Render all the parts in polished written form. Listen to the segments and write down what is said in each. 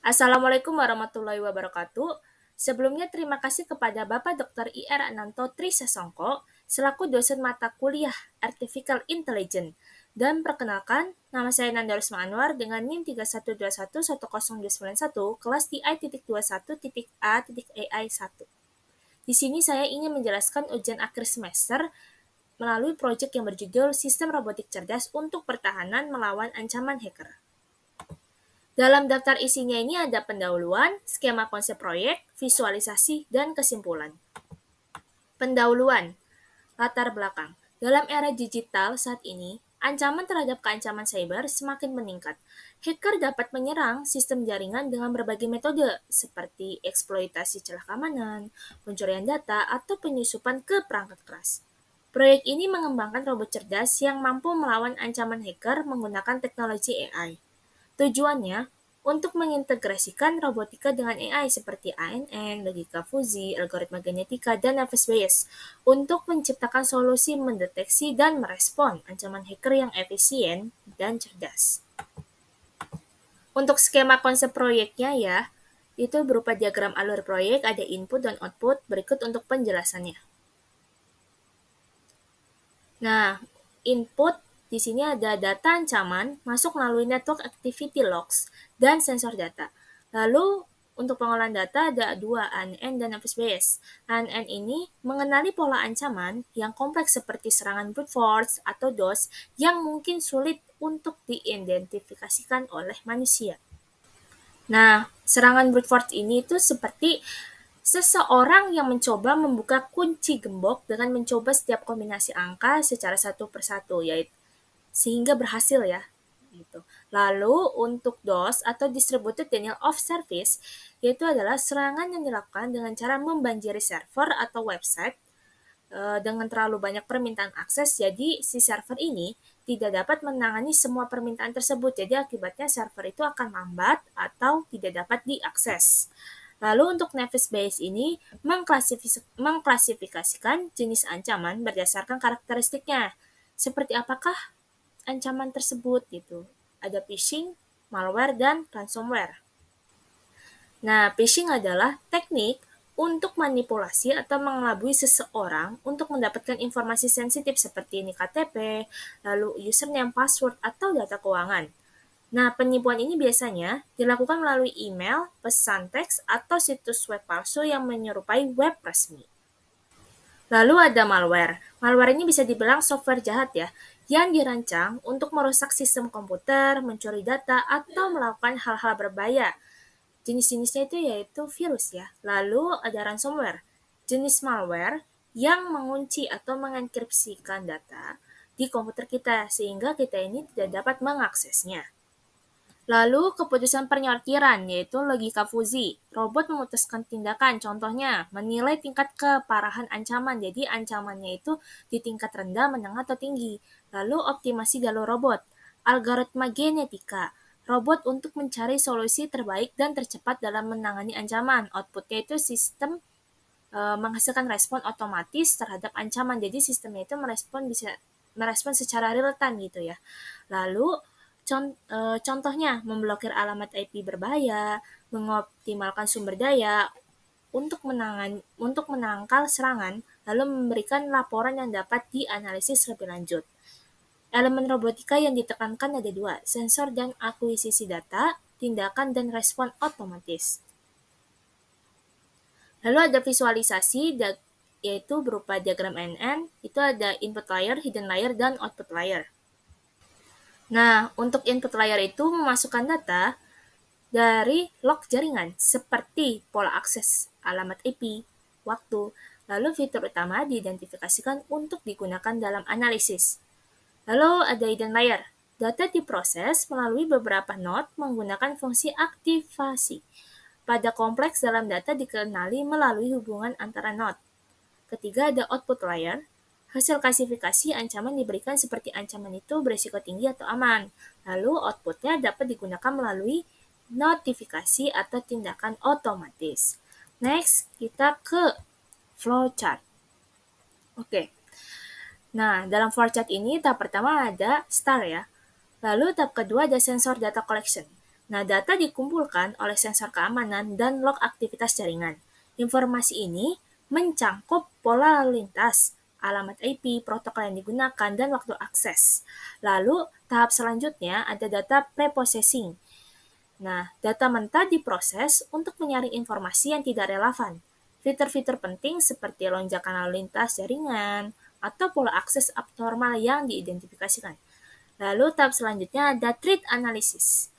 Assalamualaikum warahmatullahi wabarakatuh. Sebelumnya terima kasih kepada Bapak Dr. IR Ananto Trisasongko selaku dosen mata kuliah Artificial Intelligence. Dan perkenalkan, nama saya Nanda Rusma Anwar dengan NIM 31211091 kelas TI.21.A.AI1. Di sini saya ingin menjelaskan ujian akhir semester melalui proyek yang berjudul Sistem Robotik Cerdas untuk Pertahanan Melawan Ancaman Hacker. Dalam daftar isinya ini ada pendahuluan, skema konsep proyek, visualisasi, dan kesimpulan. Pendahuluan, latar belakang. Dalam era digital saat ini, ancaman terhadap keancaman cyber semakin meningkat. Hacker dapat menyerang sistem jaringan dengan berbagai metode, seperti eksploitasi celah keamanan, pencurian data, atau penyusupan ke perangkat keras. Proyek ini mengembangkan robot cerdas yang mampu melawan ancaman hacker menggunakan teknologi AI. Tujuannya untuk mengintegrasikan robotika dengan AI seperti ANN, logika fuzi, algoritma genetika, dan Naive Bayes untuk menciptakan solusi mendeteksi dan merespon ancaman hacker yang efisien dan cerdas. Untuk skema konsep proyeknya ya, itu berupa diagram alur proyek, ada input dan output, berikut untuk penjelasannya. Nah, input di sini ada data ancaman masuk melalui network activity logs dan sensor data. Lalu untuk pengolahan data ada dua, ANN dan Naive Bayes. ANN ini mengenali pola ancaman yang kompleks seperti serangan brute force atau DOS yang mungkin sulit untuk diidentifikasikan oleh manusia. Nah, serangan brute force ini itu seperti seseorang yang mencoba membuka kunci gembok dengan mencoba setiap kombinasi angka secara satu persatu, yaitu sehingga berhasil ya. Gitu. Lalu untuk DOS atau Distributed Denial of Service, yaitu adalah serangan yang dilakukan dengan cara membanjiri server atau website dengan terlalu banyak permintaan akses, jadi si server ini tidak dapat menangani semua permintaan tersebut. Jadi akibatnya server itu akan lambat atau tidak dapat diakses. Lalu untuk Naive Bayes ini mengklasifikasikan jenis ancaman berdasarkan karakteristiknya. Seperti apakah ancaman tersebut gitu. Ada phishing, malware, dan ransomware. Nah, phishing adalah teknik untuk manipulasi atau mengelabui seseorang untuk mendapatkan informasi sensitif seperti nik KTP, lalu username, password, atau data keuangan. Nah, penipuan ini biasanya dilakukan melalui email, pesan teks, atau situs web palsu yang menyerupai web resmi. Lalu ada malware. Malware ini bisa dibilang software jahat ya, yang dirancang untuk merusak sistem komputer, mencuri data, atau melakukan hal-hal berbahaya. Jenis-jenisnya itu yaitu virus ya. Lalu ada ransomware, jenis malware yang mengunci atau mengenkripsikan data di komputer kita sehingga kita ini tidak dapat mengaksesnya. Lalu keputusan penyortiran yaitu logika fuzi. Robot memutuskan tindakan, contohnya menilai tingkat keparahan ancaman. Jadi ancamannya itu di tingkat rendah, menengah, atau tinggi. Lalu optimasi jalur robot. Algoritma genetika. Robot untuk mencari solusi terbaik dan tercepat dalam menangani ancaman. Outputnya itu sistem menghasilkan respon otomatis terhadap ancaman. Jadi sistemnya itu bisa merespon secara real time gitu ya. Lalu contohnya memblokir alamat IP berbahaya, mengoptimalkan sumber daya untuk menangkal serangan, lalu memberikan laporan yang dapat dianalisis lebih lanjut. Elemen robotika yang ditekankan ada dua, sensor dan akuisisi data, tindakan dan respon otomatis. Lalu ada visualisasi, yaitu berupa diagram NN, itu ada input layer, hidden layer, dan output layer. Nah, untuk input layer itu memasukkan data dari log jaringan, seperti pola akses, alamat IP, waktu, lalu fitur utama diidentifikasikan untuk digunakan dalam analisis. Lalu ada hidden layer, data diproses melalui beberapa node menggunakan fungsi aktivasi. Pada kompleks dalam data dikenali melalui hubungan antara node. Ketiga ada output layer, hasil klasifikasi ancaman diberikan seperti ancaman itu berisiko tinggi atau aman. Lalu outputnya dapat digunakan melalui notifikasi atau tindakan otomatis. Next, kita ke flowchart. Oke. Nah, dalam flowchart ini tahap pertama ada start ya. Lalu tahap kedua ada sensor data collection. Nah, data dikumpulkan oleh sensor keamanan dan log aktivitas jaringan. Informasi ini mencangkup pola lalu lintas, alamat IP, protokol yang digunakan, dan waktu akses. Lalu, tahap selanjutnya ada data preprocessing. Nah, data mentah diproses untuk menyaring informasi yang tidak relevan. Fitur-fitur penting seperti lonjakan lalu lintas jaringan atau pola akses abnormal yang diidentifikasikan. Lalu tahap selanjutnya ada threat analysis.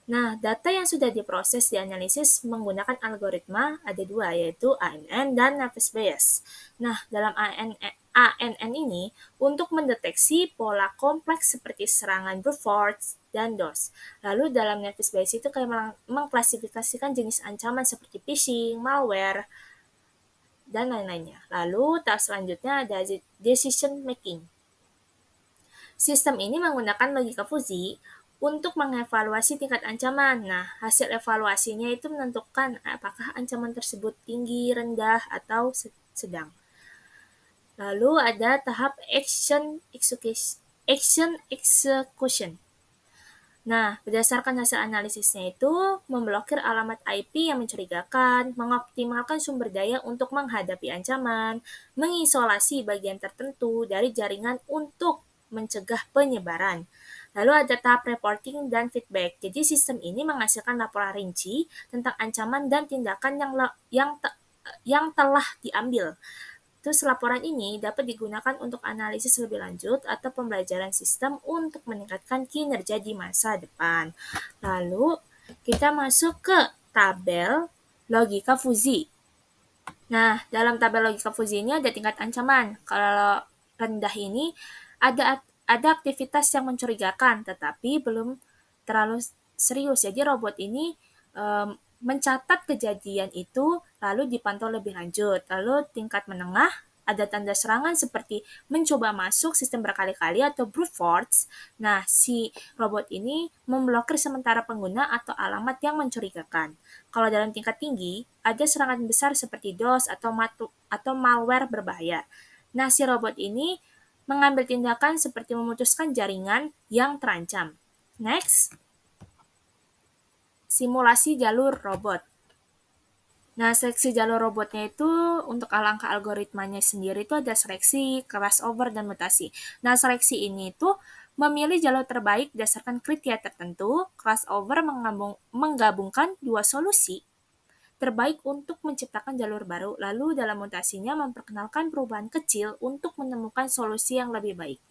Nah, data yang sudah diproses dianalisis menggunakan algoritma ada dua, yaitu ANN dan Navier Bayes. Nah, dalam ANN ini untuk mendeteksi pola kompleks seperti serangan brute force dan DOS. Lalu dalam Navier Bayes itu kayak mengklasifikasikan jenis ancaman seperti phishing, malware, dan lain-lainnya. Lalu tahap selanjutnya ada decision making. Sistem ini menggunakan logika fuzzy untuk mengevaluasi tingkat ancaman. Nah, hasil evaluasinya itu menentukan apakah ancaman tersebut tinggi, rendah, atau sedang. Lalu ada tahap action execution. Nah, berdasarkan hasil analisisnya itu memblokir alamat IP yang mencurigakan, mengoptimalkan sumber daya untuk menghadapi ancaman, mengisolasi bagian tertentu dari jaringan untuk mencegah penyebaran. Lalu ada tahap reporting dan feedback. Jadi sistem ini menghasilkan laporan rinci tentang ancaman dan tindakan yang telah diambil. Terus laporan ini dapat digunakan untuk analisis lebih lanjut atau pembelajaran sistem untuk meningkatkan kinerja di masa depan. Lalu kita masuk ke tabel logika fuzzy. Nah, dalam tabel logika fuzzy ini ada tingkat ancaman. Kalau rendah ini ada aktivitas yang mencurigakan, tetapi belum terlalu serius. Jadi robot ini mencatat kejadian itu lalu dipantau lebih lanjut. Lalu tingkat menengah ada tanda serangan seperti mencoba masuk sistem berkali-kali atau brute force. Nah, si robot ini memblokir sementara pengguna atau alamat yang mencurigakan. Kalau dalam tingkat tinggi, ada serangan besar seperti DOS atau malware berbahaya. Nah, si robot ini mengambil tindakan seperti memutuskan jaringan yang terancam. Next. Simulasi jalur robot. Nah, seleksi jalur robotnya itu untuk langkah algoritmanya sendiri itu ada seleksi, crossover, dan mutasi. Nah, seleksi ini itu memilih jalur terbaik berdasarkan kriteria tertentu. Crossover menggabungkan dua solusi terbaik untuk menciptakan jalur baru, lalu dalam mutasinya memperkenalkan perubahan kecil untuk menemukan solusi yang lebih baik.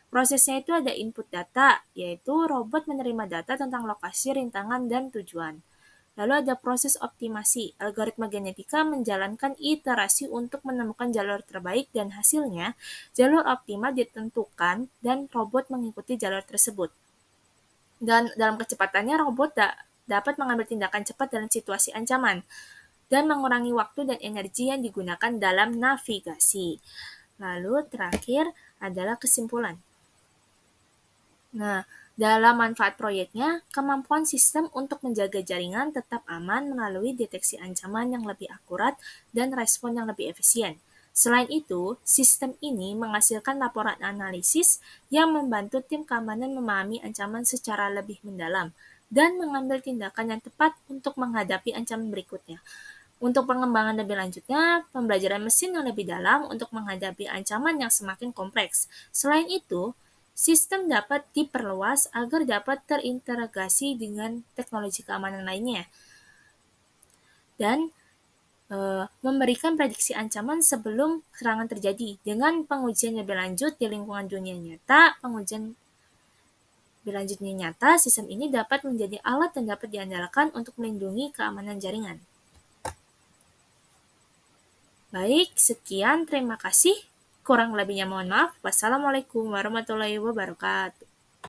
Prosesnya itu ada input data, yaitu robot menerima data tentang lokasi, rintangan, dan tujuan. Lalu ada proses optimasi. Algoritma genetika menjalankan iterasi untuk menemukan jalur terbaik dan hasilnya jalur optimal ditentukan dan robot mengikuti jalur tersebut. Dan dalam kecepatannya robot dapat mengambil tindakan cepat dalam situasi ancaman dan mengurangi waktu dan energi yang digunakan dalam navigasi. Lalu terakhir adalah kesimpulan. Nah, dalam manfaat proyeknya, kemampuan sistem untuk menjaga jaringan tetap aman melalui deteksi ancaman yang lebih akurat dan respon yang lebih efisien. Selain itu, sistem ini menghasilkan laporan analisis yang membantu tim keamanan memahami ancaman secara lebih mendalam dan mengambil tindakan yang tepat untuk menghadapi ancaman berikutnya. Untuk pengembangan lebih lanjutnya, pembelajaran mesin yang lebih dalam untuk menghadapi ancaman yang semakin kompleks. Selain itu, sistem dapat diperluas agar dapat terintegrasi dengan teknologi keamanan lainnya dan memberikan prediksi ancaman sebelum serangan terjadi. Dengan pengujian lebih lanjut di lingkungan dunia nyata, sistem ini dapat menjadi alat yang dapat diandalkan untuk melindungi keamanan jaringan. Baik, sekian, terima kasih. Kurang lebihnya mohon maaf. Wassalamualaikum warahmatullahi wabarakatuh.